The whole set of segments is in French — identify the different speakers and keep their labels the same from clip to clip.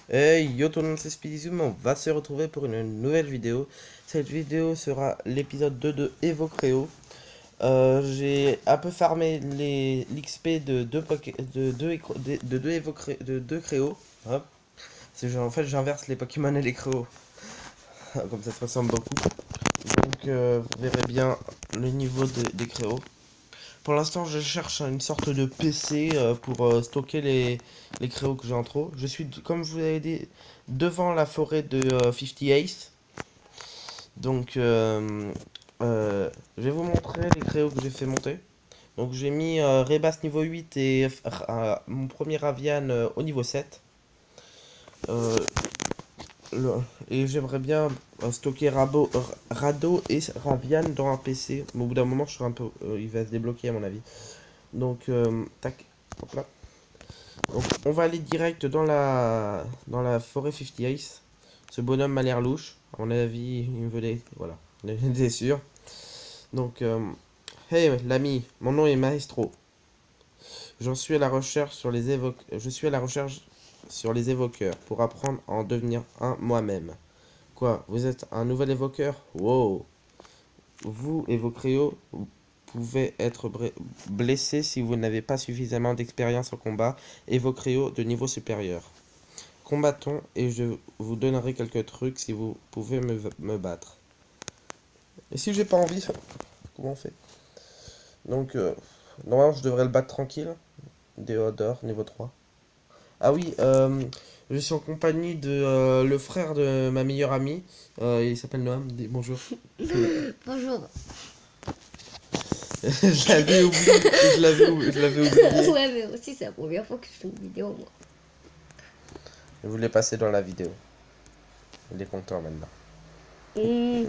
Speaker 1: Hey yo tout le monde, c'est SpeedyZoom, on va se retrouver pour une nouvelle vidéo. Cette vidéo sera l'épisode 2 de Evocreo. J'ai un peu farmé l'XP de deux Créos. Hop. En fait j'inverse les Pokémon et les Créos. Comme ça se ressemble beaucoup. Donc vous verrez bien le niveau des Créos. Pour l'instant, je cherche une sorte de PC pour stocker les créos que j'ai en trop. Je suis, comme je vous l'avais dit, devant la forêt de 50 Ace. Donc, je vais vous montrer les créos que j'ai fait monter. Donc, j'ai mis Rebas niveau 8 et mon premier Avian au niveau 7. Euh, le- et j'aimerais bien stocker Rado et Ravian dans un PC. Mais au bout d'un moment, je serai un peu, il va se débloquer à mon avis. Donc, tac, hop là. Donc, on va aller direct dans la forêt 50 Ace. Ce bonhomme m'a l'air louche. À mon avis, il me venait. Voilà, on était sûr. Donc, hey l'ami, mon nom est Maestro. J'en suis à la recherche sur les Je suis à la recherche sur les évoqueurs pour apprendre à en devenir un moi-même. Quoi, vous êtes un nouvel évoqueur? Wow! Vous et vos créos pouvez être blessés si vous n'avez pas suffisamment d'expérience en combat et vos créos de niveau supérieur. Combattons et je vous donnerai quelques trucs si vous pouvez me battre. Et si j'ai pas envie, comment on fait? Donc, normalement, je devrais le battre tranquille. Déodore, niveau 3. Ah oui, je suis en compagnie de le frère de ma meilleure amie. Il s'appelle Noam. Bonjour.
Speaker 2: Bonjour.
Speaker 1: Je l'avais oublié. Je l'avais oublié.
Speaker 2: Ouais, mais aussi, c'est la première fois que je fais une vidéo, moi.
Speaker 1: Je voulais passer dans la vidéo. Il est content maintenant.
Speaker 2: Mmh,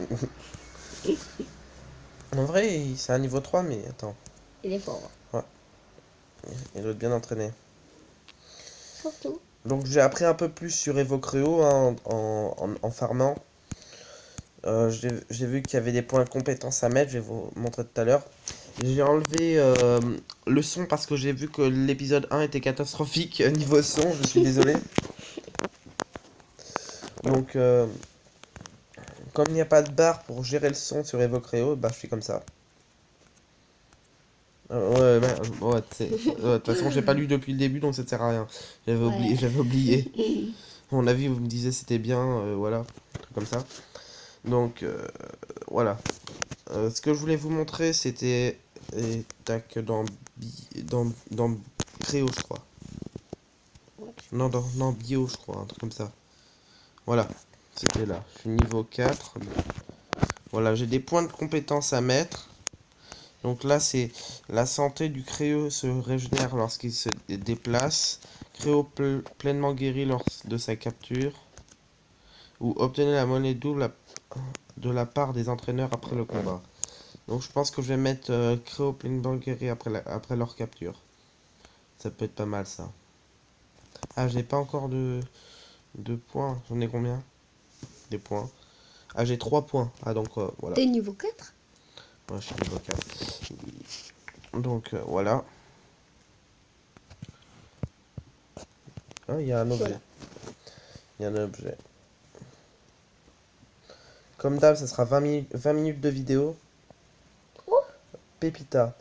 Speaker 1: En vrai, c'est un niveau 3, mais attends.
Speaker 2: il est fort.
Speaker 1: Ouais, il doit être bien entraîné.
Speaker 2: Surtout.
Speaker 1: Donc j'ai appris un peu plus sur Evocreo hein, en farmant. J'ai vu qu'il y avait des points de compétence à mettre, je vais vous montrer tout à l'heure. J'ai enlevé le son parce que j'ai vu que l'épisode 1 était catastrophique niveau son, je suis désolé. Donc comme il n'y a pas de barre pour gérer le son sur Evocreo, bah je fais comme ça. Ouais, de toute façon j'ai pas lu depuis le début donc ça ne sert à rien.
Speaker 2: Ouais.
Speaker 1: J'avais oublié. À mon avis vous me disiez c'était bien, voilà, un truc comme ça. Donc voilà. Ce que je voulais vous montrer, c'était tac dans Créo, je crois. Non, dans Bio, je crois, un truc comme ça. Voilà, c'était là. Je suis niveau 4. Voilà, j'ai des points de compétence à mettre. Donc là, c'est la santé du Créo se régénère lorsqu'il se déplace. Créo pleinement guéri lors de sa capture. Ou obtenez la monnaie double de la part des entraîneurs après le combat. Donc je pense que je vais mettre Créo pleinement guéri après leur capture. Ça peut être pas mal ça. Ah, j'ai pas encore de points. J'en ai combien? Des points. Ah, j'ai 3 points. Ah, donc voilà.
Speaker 2: T'es niveau 4?
Speaker 1: Ouais, je suis niveau 4. Donc voilà. Ah, il y a un objet.
Speaker 2: Voilà.
Speaker 1: Il y a un objet. Comme d'hab, ça sera 20 minutes de vidéo.
Speaker 2: Oh,
Speaker 1: Pépita.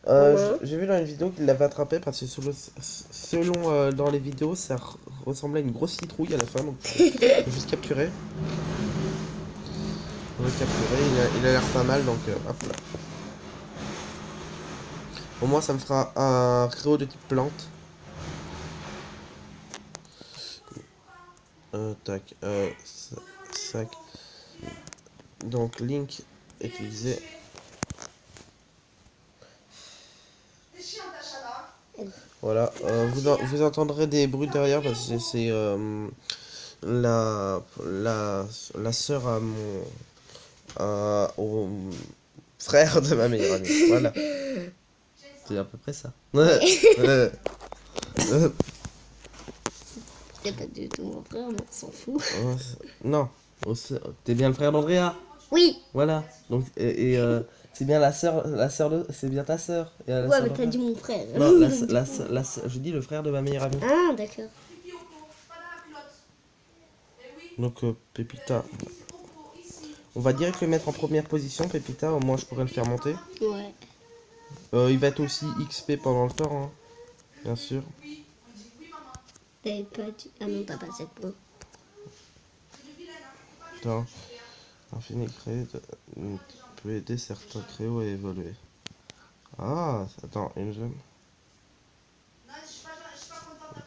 Speaker 2: maman.
Speaker 1: J'ai vu dans une vidéo qu'il l'avait attrapé parce que selon dans les vidéos, ça ressemblait à une grosse citrouille à la fin. Donc, faut juste capturer. On va le capturer. Il a l'air pas mal. Donc, hop là. Au moins, ça me fera un créo de type plante. Tac. Sac. Donc, Link utilisé. Voilà. Vous entendrez des bruits derrière parce que c'est la sœur à au frère de ma meilleure amie. Voilà. C'est à peu près ça.
Speaker 2: Ouais. C'est pas du tout mon frère, mais on s'en fout.
Speaker 1: Non. T'es bien le frère d'Andrea.
Speaker 2: Oui.
Speaker 1: Voilà. Donc c'est bien c'est bien ta sœur. Et la
Speaker 2: Ouais,
Speaker 1: sœur
Speaker 2: mais t'as
Speaker 1: d'Andrea.
Speaker 2: dit mon frère.
Speaker 1: Non,
Speaker 2: Du coup.
Speaker 1: je dis le frère de ma meilleure amie.
Speaker 2: Ah, d'accord.
Speaker 1: Donc Pépita. On va direct le mettre en première position, Pépita, au moins je pourrais le faire monter.
Speaker 2: Ouais.
Speaker 1: Il va être aussi XP pendant le temps, hein, bien sûr.
Speaker 2: T'avais pas dit... Ah non, t'as pas 7 points.
Speaker 1: Attends. Infini créé peut aider certains créos à évoluer. Ah, attends, une jeune.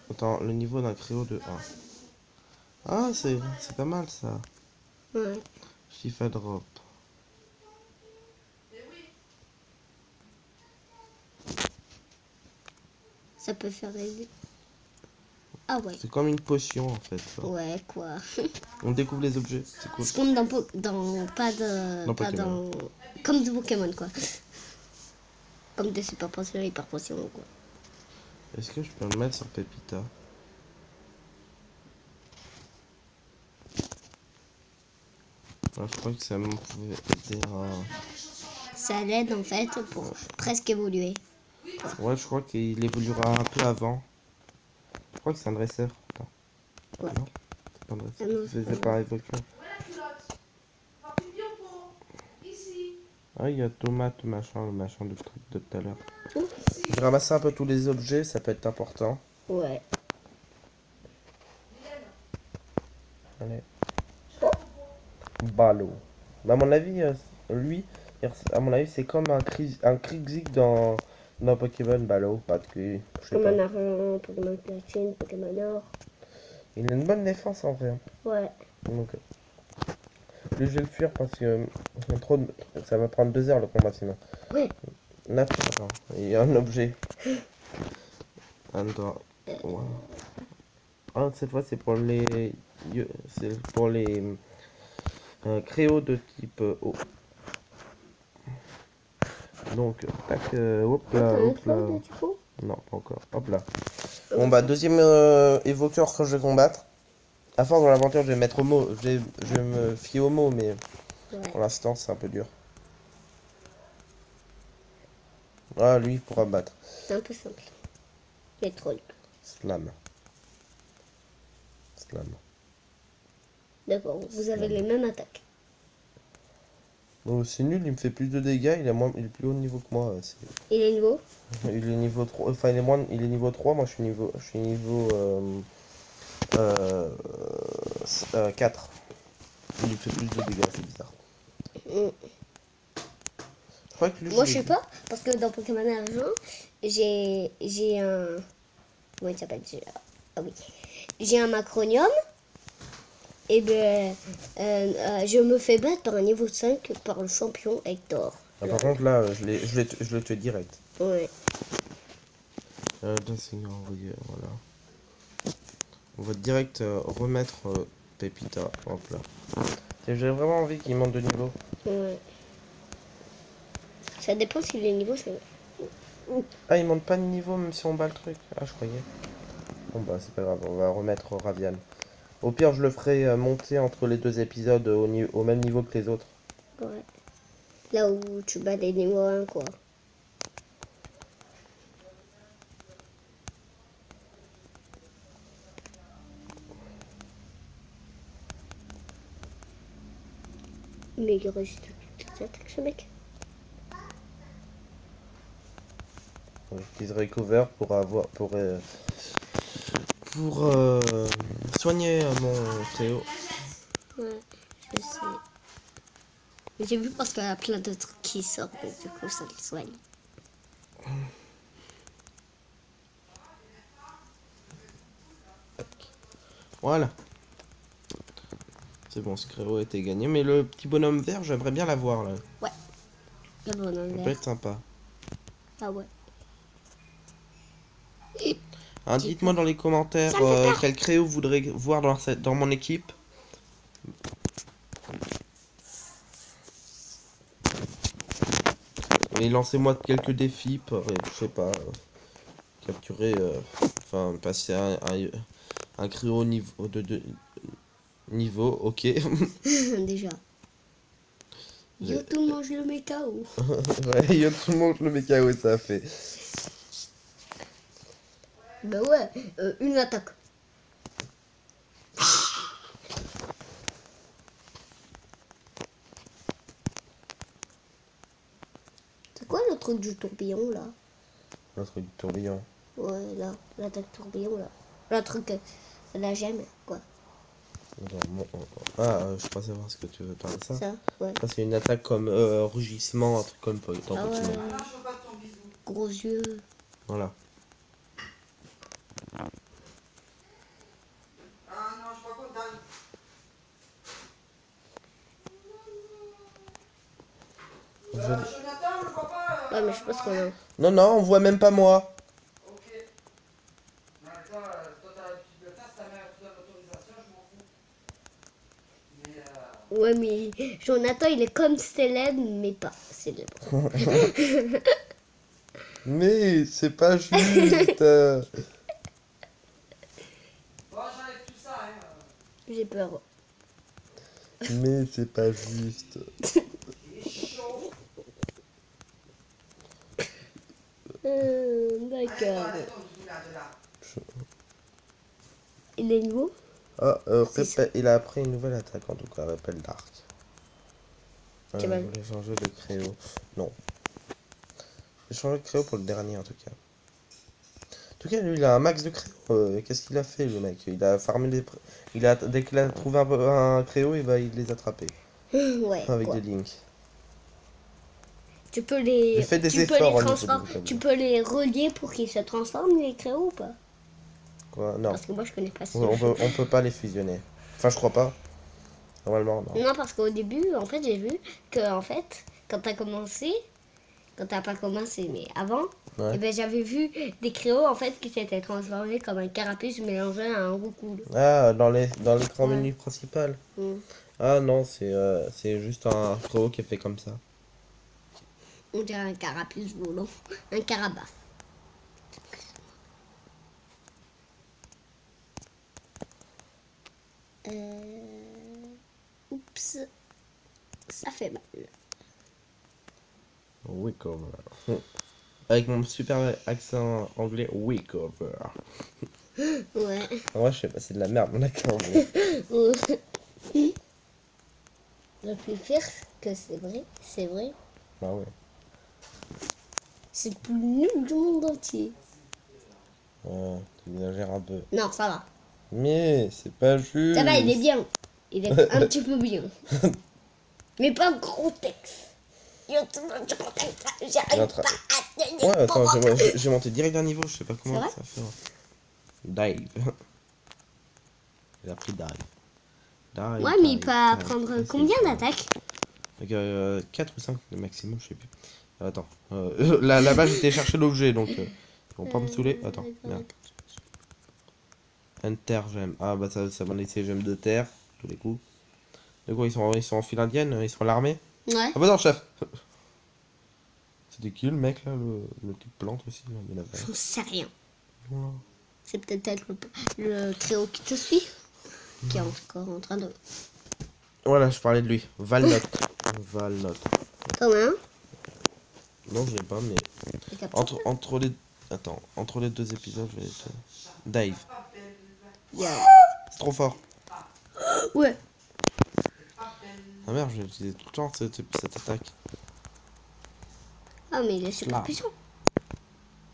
Speaker 1: Attends, le niveau d'un créo de 1. Ah, c'est pas mal ça.
Speaker 2: Ouais.
Speaker 1: FIFA drop.
Speaker 2: Ça peut faire des... Ah ouais.
Speaker 1: C'est comme une potion en fait. Ça.
Speaker 2: Ouais, quoi.
Speaker 1: On découvre les objets, c'est cool.
Speaker 2: C'est comme dans pas de...
Speaker 1: Dans
Speaker 2: pas
Speaker 1: Pokémon.
Speaker 2: dans... Comme de Pokémon, quoi. Comme des super potions, hyper potions, quoi.
Speaker 1: Est-ce que je peux le mettre sur Pépita? Ah, je crois que ça me pouvait aider à...
Speaker 2: Ça l'aide, en fait, pour presque évoluer.
Speaker 1: Ouais, je crois qu'il évoluera un peu avant. Je crois que c'est un dresseur. Attends.
Speaker 2: Ouais.
Speaker 1: Non, c'est pas un dresseur.
Speaker 2: Ah non, c'est
Speaker 1: C'est
Speaker 2: pas
Speaker 1: pas évolution. Ah, il y a tomate, machin, le machin de truc de tout à l'heure. Je vais ramasser un peu tous les objets, ça peut être important.
Speaker 2: Ouais.
Speaker 1: Allez. Ballot. Bah, à mon avis, lui, à mon avis, c'est comme un Krixik dans Pokémon Ballot. Pas de cul, je sais pas.
Speaker 2: Pokémon argent, Pokémon platine, Pokémon or.
Speaker 1: Il a une bonne défense en vrai.
Speaker 2: Ouais.
Speaker 1: Donc, lui, je vais le fuir parce que ça va prendre 2 heures le combat sinon.
Speaker 2: Ouais.
Speaker 1: Nature, attends, il y a un objet. Attends. Ouais. Ah, cette fois, c'est pour les créos de type eau. Donc, tac, hop
Speaker 2: Ah,
Speaker 1: là,
Speaker 2: t'as un
Speaker 1: hop là.
Speaker 2: sport de typo?
Speaker 1: Non, pas encore. Hop là. Bon, bah, deuxième évoqueur que je vais combattre. À force dans l'aventure, je vais mettre Homo. Je vais me fier au mot, mais
Speaker 2: Ouais.
Speaker 1: pour l'instant, c'est un peu dur. Ah, lui, il pourra battre.
Speaker 2: C'est un peu simple. Mais trop dur.
Speaker 1: Slam. Slam.
Speaker 2: D'accord, vous avez les mêmes attaques.
Speaker 1: Oh, c'est nul, il me fait plus de dégâts, il est plus haut niveau que moi.
Speaker 2: Il est nouveau?
Speaker 1: Il est niveau 3, enfin il est niveau 3, moi je suis niveau euh, 4. Il me fait plus de dégâts, c'est bizarre.
Speaker 2: Mm.
Speaker 1: Je crois que lui,
Speaker 2: Moi, je sais pas, parce que dans Pokémon Argent, j'ai un... Comment il s'appelle? Ah oui. J'ai un Macronium. Et ben, je me fais battre par un niveau 5 par le champion Hector.
Speaker 1: Ah, par contre là, je le tue direct.
Speaker 2: Ouais.
Speaker 1: Dancing envoyé, voilà. On va direct remettre Pépita, hop là. J'ai vraiment envie qu'il monte de niveau.
Speaker 2: Ouais. Ça dépend si les niveaux c'est...
Speaker 1: Ah, il monte pas de niveau même si on bat le truc. Ah, je croyais. Bon bah c'est pas grave, on va remettre Ravian. Au pire, je le ferai monter entre les 2 épisodes au même niveau que les autres.
Speaker 2: Ouais. Là où tu bats des niveaux 1 quoi. Mais il reste des attaques ce mec.
Speaker 1: J'utilise Recover pour soigner mon Théo.
Speaker 2: Ouais, je sais. J'ai vu parce qu'il y a plein de trucs qui sortent et du coup ça le soigne.
Speaker 1: Voilà. C'est bon, ce créo a été gagné. Mais le petit bonhomme vert, j'aimerais bien l'avoir là.
Speaker 2: Ouais. Le bonhomme
Speaker 1: Ça peut
Speaker 2: vert.
Speaker 1: être sympa.
Speaker 2: Ah ouais.
Speaker 1: Hein, dites-moi dans les commentaires quel créo vous voudrez voir dans mon équipe. Et lancez-moi quelques défis pour, je sais pas, capturer, enfin, passer un créo niveau, ok.
Speaker 2: Déjà. Yoto mange le mécao.
Speaker 1: Ouais, il y a tout le monde le méca, ouais, ça a fait.
Speaker 2: Bah ouais, une attaque. truc du tourbillon, là.
Speaker 1: Le truc du tourbillon.
Speaker 2: Ouais, là. L'attaque tourbillon, là. Le truc, la gemme, quoi.
Speaker 1: Attends, ah, je crois savoir ce que tu veux parler de ça.
Speaker 2: Ça, ouais.
Speaker 1: Ça, c'est une attaque comme rugissement, un truc comme dans
Speaker 2: Ah ouais.
Speaker 1: Pokémon.
Speaker 2: Gros yeux.
Speaker 1: Voilà.
Speaker 3: Jonathan, le vois pas.
Speaker 2: Ouais, mais je pense qu'on a...
Speaker 1: Non, non, on voit même pas moi.
Speaker 3: Ok. Mais toi, tu le tasses, ta mère te donne l'autorisation, je m'en fous. Mais
Speaker 2: Ouais, mais Jonathan, il est comme célèbre, mais pas célèbre.
Speaker 1: Mais c'est pas juste.
Speaker 3: bon, j'enlève tout ça, hein.
Speaker 2: J'ai peur.
Speaker 1: Mais c'est pas juste.
Speaker 3: Il est chaud.
Speaker 2: D'accord.
Speaker 3: Arrête ton bidou là, de là.
Speaker 2: Il est nouveau?
Speaker 1: Ah,
Speaker 2: C'est
Speaker 1: il a appris une nouvelle attaque en tout cas, rappel d'arc.
Speaker 2: Tu
Speaker 1: Je
Speaker 2: vas-
Speaker 1: voulais changer de créo. Non. J'ai changé de créo pour le dernier en tout cas. En tout cas, lui, il a un max de créo. Qu'est-ce qu'il a fait, le mec? Il a farmé les. Dès qu'il a trouvé un créo, il les attraper.
Speaker 2: Ouais,
Speaker 1: Avec
Speaker 2: quoi.
Speaker 1: des links.
Speaker 2: Tu peux les...
Speaker 1: J'ai fait des
Speaker 2: tu peux
Speaker 1: efforts
Speaker 2: les
Speaker 1: au niveau
Speaker 2: transformer.
Speaker 1: du
Speaker 2: Tu peux les relier pour qu'ils se transforment, les créos, ou pas?
Speaker 1: Quoi? Non.
Speaker 2: Parce que moi, je connais pas ce
Speaker 1: On
Speaker 2: jeu.
Speaker 1: peut pas les fusionner. Enfin, je crois pas. Normalement, non.
Speaker 2: Non, parce qu'au début, en fait, j'ai vu que, en fait, quand t'as pas commencé, mais avant,
Speaker 1: Ouais.
Speaker 2: eh ben, j'avais vu des créos, en fait, qui s'étaient transformés comme un carapuce mélangé à un roucoule.
Speaker 1: Ah, dans l'écran
Speaker 2: Ouais.
Speaker 1: menu principal.
Speaker 2: Mm.
Speaker 1: Ah non, c'est juste un créo qui est fait comme ça.
Speaker 2: On dirait un carapuce volant. Un carabas. Oups. Ça fait mal.
Speaker 1: Weekover. Avec mon super accent anglais, Weekover.
Speaker 2: Ouais.
Speaker 1: En vrai, je sais pas, c'est de la merde mon accent anglais.
Speaker 2: Le plus pire que c'est vrai,
Speaker 1: Ah ouais.
Speaker 2: c'est le plus nul du monde entier.
Speaker 1: Tu exagères un peu.
Speaker 2: Non, ça va.
Speaker 1: Mais c'est pas juste.
Speaker 2: Ça va, il est bien. Il est un petit peu bien. Mais pas gros texte. J'arrive pas à tenir.
Speaker 1: Ouais, attends, j'ai monté direct d'un niveau, je sais pas comment
Speaker 2: vrai
Speaker 1: ça fait. Dive. Il a pris dive. Dive,
Speaker 2: Ouais, mais il
Speaker 1: dive,
Speaker 2: peut
Speaker 1: dive.
Speaker 2: apprendre
Speaker 1: Ouais,
Speaker 2: combien
Speaker 1: c'est-
Speaker 2: d'attaques?
Speaker 1: 4 ou 5 le maximum, je sais plus. Attends. Là-bas, j'étais chercher l'objet, donc. Ils vont pas me saouler. Attends, merde. Enter gemme. Ah, bah ça m'a laissé gemme de terre, tous les coups. De quoi ils sont en file indienne? Ils sont à l'armée?
Speaker 2: Ouais.
Speaker 1: Ah, bah non, chef! C'était qui le mec là, le type plante aussi? Il y en avait.
Speaker 2: J'en sais rien.
Speaker 1: Voilà.
Speaker 2: C'est peut-être le créo qui te suit. Qui est encore en train de...
Speaker 1: Voilà, je parlais de lui. Valnut. Valnut.
Speaker 2: Comment?
Speaker 1: Non, je l'ai pas, mais.
Speaker 2: Les captures.
Speaker 1: Entre les. Attends, entre les deux épisodes, je vais te. Dave.
Speaker 2: Il y a-
Speaker 1: C'est trop fort.
Speaker 2: Ouais.
Speaker 1: Ah merde, je vais utiliser tout le temps cette attaque.
Speaker 2: Ah, mais il est super
Speaker 1: Là.
Speaker 2: puissant.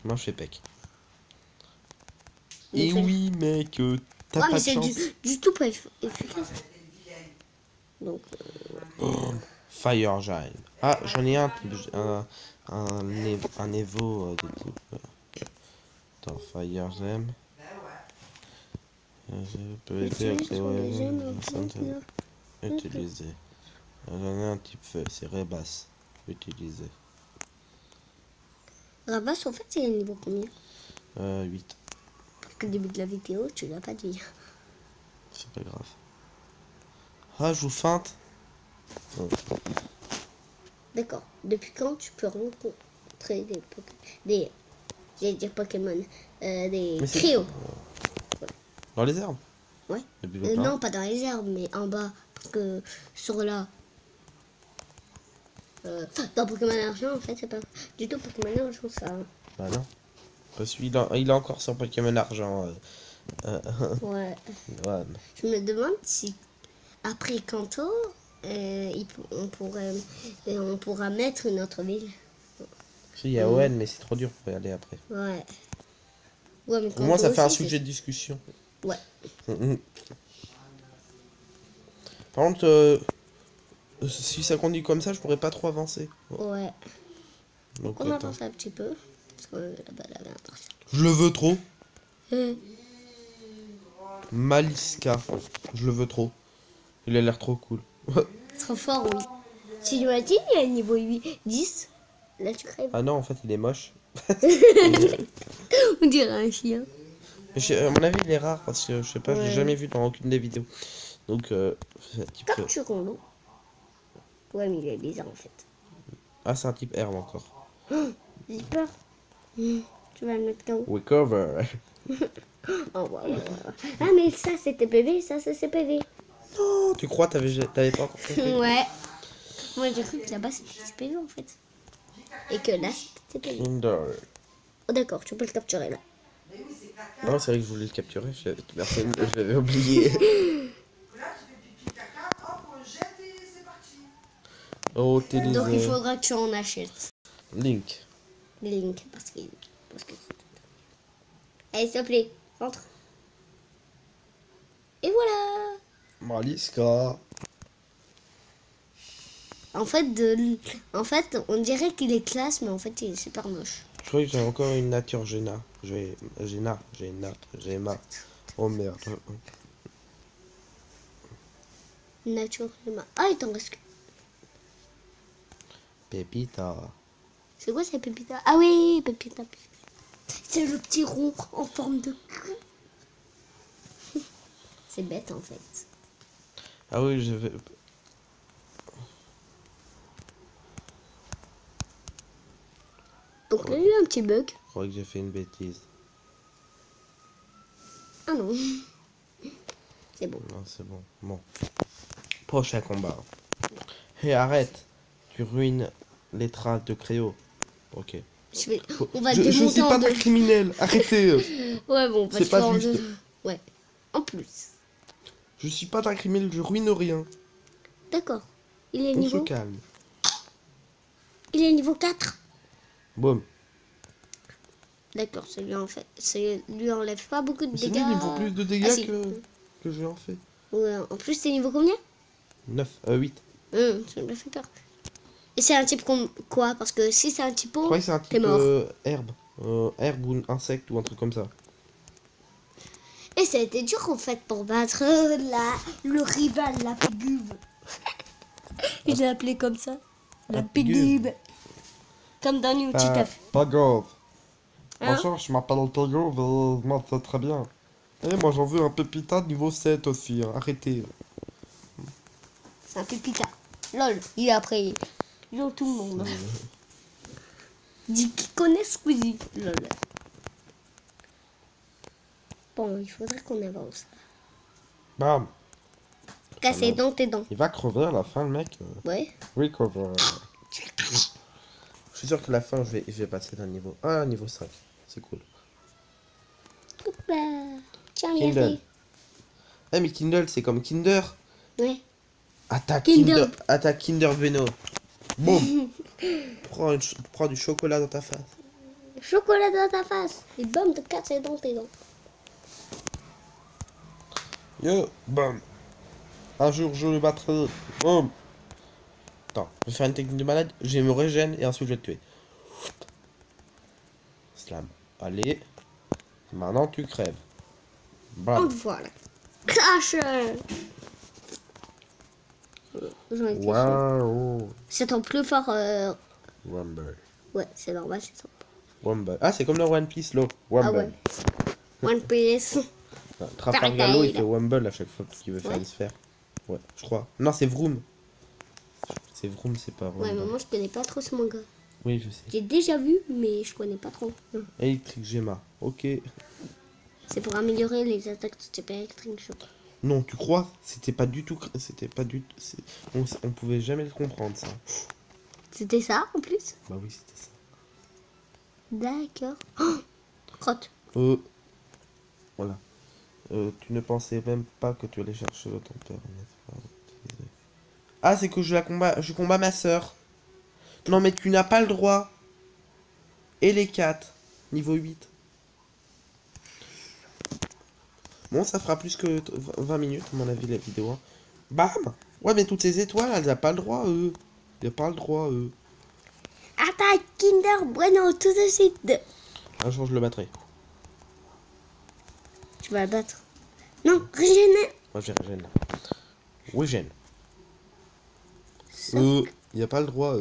Speaker 1: Moi, je fais pec.
Speaker 2: Mais
Speaker 1: Et
Speaker 2: c'est-
Speaker 1: oui, mec, t'as
Speaker 2: Ouais,
Speaker 1: pas
Speaker 2: mais
Speaker 1: de
Speaker 2: c'est
Speaker 1: chance.
Speaker 2: du tout pas efficace. Donc,
Speaker 1: Fire Giant. Ah, j'en ai un un Evo de type. Attends, Fire Gem. Je peux aider à créer utiliser. J'en ai un type feu, c'est Rebas. Utiliser.
Speaker 2: Rabas, en fait, il est niveau combien?
Speaker 1: 8.
Speaker 2: Parce que au début de la vidéo, tu l'as pas dit.
Speaker 1: C'est pas grave. Ah, je vous feinte. Oh.
Speaker 2: D'accord. Depuis quand tu peux rencontrer des j'allais dire Pokémon, des
Speaker 1: Mais c'est-
Speaker 2: créos?
Speaker 1: Dans les herbes.
Speaker 2: Ouais.
Speaker 1: Depuis longtemps.
Speaker 2: Non, pas dans les herbes, mais en bas. Parce que sur là. Dans Pokémon Argent, en fait, c'est pas du tout Pokémon Argent, ça.
Speaker 1: Bah non. Parce qu'il il est encore sur Pokémon Argent.
Speaker 2: Ouais.
Speaker 1: Ouais.
Speaker 2: Je me demande si après Kanto, on pourra mettre une autre ville.
Speaker 1: Si, il y a Owen, mais c'est trop dur pour y aller après.
Speaker 2: Ouais. Ouais, mais
Speaker 1: Au moins, ça
Speaker 2: Corbeau
Speaker 1: fait un
Speaker 2: aussi,
Speaker 1: sujet de discussion.
Speaker 2: Ouais.
Speaker 1: Par contre, si ça conduit comme ça, je pourrais pas trop avancer.
Speaker 2: Ouais.
Speaker 1: Donc,
Speaker 2: On
Speaker 1: attends.
Speaker 2: avance un petit peu. Parce que là-bas, il avait un parcelle.
Speaker 1: Je le veux trop.
Speaker 2: Euh,
Speaker 1: Maliska. Je le veux trop. Il a l'air trop cool.
Speaker 2: Trop fort, oui. Si tu m'as dit, il y a niveau 8, 10. Là, tu crèves.
Speaker 1: Ah non, en fait, il est moche.
Speaker 2: On dirait un chien.
Speaker 1: À mon avis, il est rare parce que je sais pas, je l'ai
Speaker 2: Ouais.
Speaker 1: jamais vu dans aucune des vidéos. Donc, c'est un type.
Speaker 2: Capturons, non? Ouais, mais il est bizarre en fait.
Speaker 1: Ah, c'est un type herbe encore.
Speaker 2: J'ai peur. Tu vas le mettre KO.
Speaker 1: Recover.
Speaker 2: Oh, ouais, ouais, ouais. Ah, mais ça c'était PV, ça c'est PV.
Speaker 1: Oh, tu crois, t'avais pas encore compris?
Speaker 2: Ouais. Moi j'ai cru que là-bas c'était PV en fait. Et que là c'était PV.
Speaker 1: Kinder.
Speaker 2: Oh, d'accord, tu peux le capturer là.
Speaker 1: Non, c'est vrai que je voulais le capturer. Je l'avais oublié.
Speaker 3: Là, tu fais pipi caca, hop, on jette et c'est parti.
Speaker 1: Oh,
Speaker 2: Donc il
Speaker 1: Télézé.
Speaker 2: faudra que tu en achètes.
Speaker 1: Link.
Speaker 2: Link, parce que. Allez, s'il te plaît, rentre. Et voilà.
Speaker 1: Maliska.
Speaker 2: En fait, on dirait qu'il est classe, mais en fait, il est super moche.
Speaker 1: Je crois que j'ai encore une nature Géna. Géna. Géma. Oh merde.
Speaker 2: Nature humain. Ah, il t'en reste que.
Speaker 1: Pépita.
Speaker 2: C'est quoi ces Pépita? Ah oui, Pépita. C'est le petit rond en forme de cul. C'est bête en fait.
Speaker 1: Ah oui, je vais.
Speaker 2: Donc il y a eu un petit bug.
Speaker 1: Je crois que j'ai fait une bêtise.
Speaker 2: Ah non. C'est bon.
Speaker 1: Non, c'est bon. Bon. Prochain combat. Hé, arrête. Tu ruines les traces de Créo. Ok.
Speaker 2: On va
Speaker 1: je
Speaker 2: démonter
Speaker 1: suis
Speaker 2: en
Speaker 1: pas
Speaker 2: deux.
Speaker 1: un criminel. Arrêtez.
Speaker 2: Ouais, bon, on va
Speaker 1: C'est
Speaker 2: te
Speaker 1: pas
Speaker 2: faire en
Speaker 1: juste.
Speaker 2: deux. Ouais. En plus.
Speaker 1: Je suis pas un criminel, je ruine rien.
Speaker 2: D'accord. Il est
Speaker 1: On se
Speaker 2: niveau.
Speaker 1: calme.
Speaker 2: Il est niveau 4.
Speaker 1: Boum.
Speaker 2: D'accord, ça lui enlève pas beaucoup de
Speaker 1: Mais c'est
Speaker 2: dégâts.
Speaker 1: nul, il vaut plus de dégâts
Speaker 2: Ah, si.
Speaker 1: que j'ai en fait.
Speaker 2: Ouais, en plus, c'est niveau combien
Speaker 1: 9, 8.
Speaker 2: Ça me fait peur. Et c'est un type quoi? Parce que si c'est un type
Speaker 1: Je crois que c'est un
Speaker 2: t'es
Speaker 1: type
Speaker 2: mort.
Speaker 1: herbe. Herbe ou insecte ou un truc comme ça.
Speaker 2: Et ça a été dur en fait pour battre le rival, la pégube. Je l'ai appelé comme ça. La
Speaker 1: La
Speaker 2: pégube. Comme dans une petite affaire.
Speaker 1: Pas grave.
Speaker 2: Hein?
Speaker 1: Bonjour, je m'appelle Tego, moi c'est très bien. Et moi j'en veux un pépita niveau 7 aussi, hein. Arrêtez.
Speaker 2: C'est un pépita. Lol, il est après. Yo, tout le monde. Dis qui connaît Squeezie. Lol. Bon, il faudrait qu'on avance.
Speaker 1: Bam.
Speaker 2: Casser dans tes dents.
Speaker 1: Il va crever à la fin le mec.
Speaker 2: Ouais.
Speaker 1: Recover. Je suis sûr que la fin je vais passer d'un niveau 1 à niveau 5. C'est cool.
Speaker 2: Hopla. Tiens, bien
Speaker 1: Kindle.
Speaker 2: fait.
Speaker 1: Eh mais Kindle c'est comme Kinder.
Speaker 2: Ouais.
Speaker 1: Attaque
Speaker 2: Kinder.
Speaker 1: Attaque Kinder Bueno. Boum. Prends du chocolat dans ta face.
Speaker 2: Chocolat dans ta face. Et bam, te casser dans tes dents.
Speaker 1: Yo, bam. Un jour je le battrai. Boum. Attends, je vais faire une technique de malade. Je me régène et ensuite je vais te tuer. Slam. Allez. Maintenant tu crèves. Bam.
Speaker 2: Voilà. Crash. J'en étais sûre.
Speaker 1: Waouh.
Speaker 2: C'est ton plus fort.
Speaker 1: Wumble.
Speaker 2: Ouais, c'est normal, c'est ça.
Speaker 1: Wumble. Ah, c'est comme le One Piece, là.
Speaker 2: Ah
Speaker 1: Wumble.
Speaker 2: ouais. One Piece.
Speaker 1: Trafalgar, il fait
Speaker 2: Pareil.
Speaker 1: Wumble à chaque fois qu'il veut faire
Speaker 2: Ouais.
Speaker 1: une sphère. Ouais, je crois. Non, c'est Vroom. C'est Vroom, c'est pas
Speaker 2: Ouais,
Speaker 1: Wumble.
Speaker 2: mais moi je connais pas trop ce manga.
Speaker 1: Oui, je sais.
Speaker 2: J'ai déjà vu, mais je connais pas trop.
Speaker 1: Electric Gemma. Ok.
Speaker 2: C'est pour améliorer les attaques de type électrique, je crois.
Speaker 1: Non, tu crois? C'était pas du tout. C'était pas du tout. On pouvait jamais le comprendre, ça.
Speaker 2: C'était ça en plus?
Speaker 1: Bah oui, c'était ça.
Speaker 2: D'accord. Oh, crotte.
Speaker 1: Voilà. Tu ne pensais même pas que tu allais chercher ton père, n'est-ce pas? Ah, c'est que je combats ma sœur. Non, mais tu n'as pas le droit. et les 4. Niveau 8. Bon, ça fera plus que 20 minutes, à mon avis, la vidéo. Hein. Bam! Ouais, mais toutes ces étoiles, elles n'ont pas le droit, eux. Ils n'ont pas le droit, eux.
Speaker 2: Attaque Kinder Bueno tout de suite.
Speaker 1: Un jour, je le battrai.
Speaker 2: Tu vas le battre. Non, régénère.
Speaker 1: Moi, j'ai Régène. Oui, Gêne.
Speaker 2: Sauf
Speaker 1: Il n'y a pas le droit,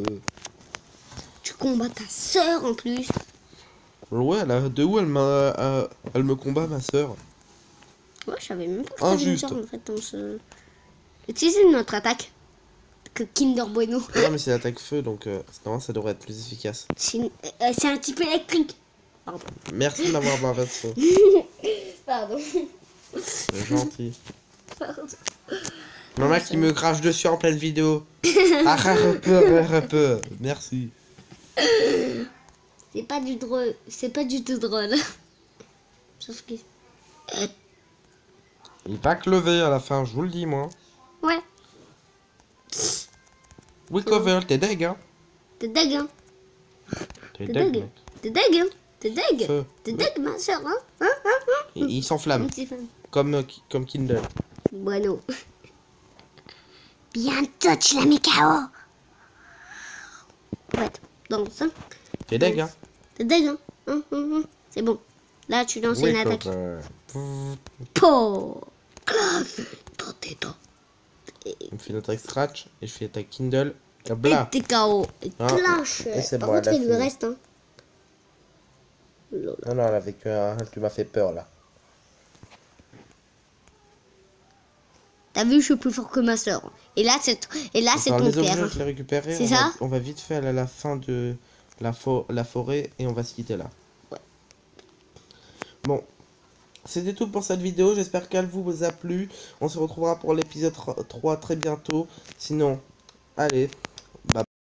Speaker 2: tu combats ta sœur en plus.
Speaker 1: Ouais, là, de où elle me combat, ma soeur?
Speaker 2: Ouais, je savais même pas que t'avais une
Speaker 1: Injuste.
Speaker 2: sœur en fait dans ce... Utilise une autre attaque que Kinder Bueno.
Speaker 1: Non, mais c'est l'attaque feu, donc normalement, ça devrait être plus efficace.
Speaker 2: C'est un type électrique. Pardon.
Speaker 1: Merci de m'avoir barré de ça.
Speaker 2: Pardon.
Speaker 1: C'est gentil. Maman qui me crache dessus en pleine vidéo. Un peu. Merci.
Speaker 2: C'est pas du drôle. C'est pas du tout drôle. Sauf que...
Speaker 1: Il va clover à la fin, je vous le dis, moi.
Speaker 2: Ouais.
Speaker 1: Oui, clover, t'es deg, hein.
Speaker 2: T'es deg, hein.
Speaker 1: T'es
Speaker 2: T'es
Speaker 1: deg,
Speaker 2: deg.
Speaker 1: mec.
Speaker 2: T'es deg, hein. T'es deg.
Speaker 1: Feu.
Speaker 2: T'es deg, ma soeur, hein.
Speaker 1: Il s'enflamme,
Speaker 2: Un petit fan.
Speaker 1: comme Kindle.
Speaker 2: Bueno. Bientôt, tu l'as mis KO. Ouais, dans ça.
Speaker 1: T'es deg, hein.
Speaker 2: T'es deg, hein. C'est bon. Là, tu lances
Speaker 1: Oui,
Speaker 2: une attaque.
Speaker 1: clover.
Speaker 2: Po. Dans tes dents.
Speaker 1: Il me fait l'attaque scratch et je fais l'attaque Kindle. Et bla.
Speaker 2: Et t'es KO. Et
Speaker 1: Ah.
Speaker 2: clenche.
Speaker 1: Et c'est
Speaker 2: Par
Speaker 1: bon,
Speaker 2: contre,
Speaker 1: elle a
Speaker 2: il lui
Speaker 1: fini.
Speaker 2: reste, hein. Lol.
Speaker 1: Non, elle avait que tu m'as fait peur, là.
Speaker 2: T'as vu, je suis plus fort que ma soeur. Et là, c'est ton
Speaker 1: les objets,
Speaker 2: père.
Speaker 1: je les récupérer.
Speaker 2: C'est
Speaker 1: on
Speaker 2: ça
Speaker 1: va, on va vite faire aller à la fin de la forêt et on va se quitter là.
Speaker 2: Ouais.
Speaker 1: Bon, c'était tout pour cette vidéo. J'espère qu'elle vous a plu. On se retrouvera pour l'épisode 3 très bientôt. Sinon, allez,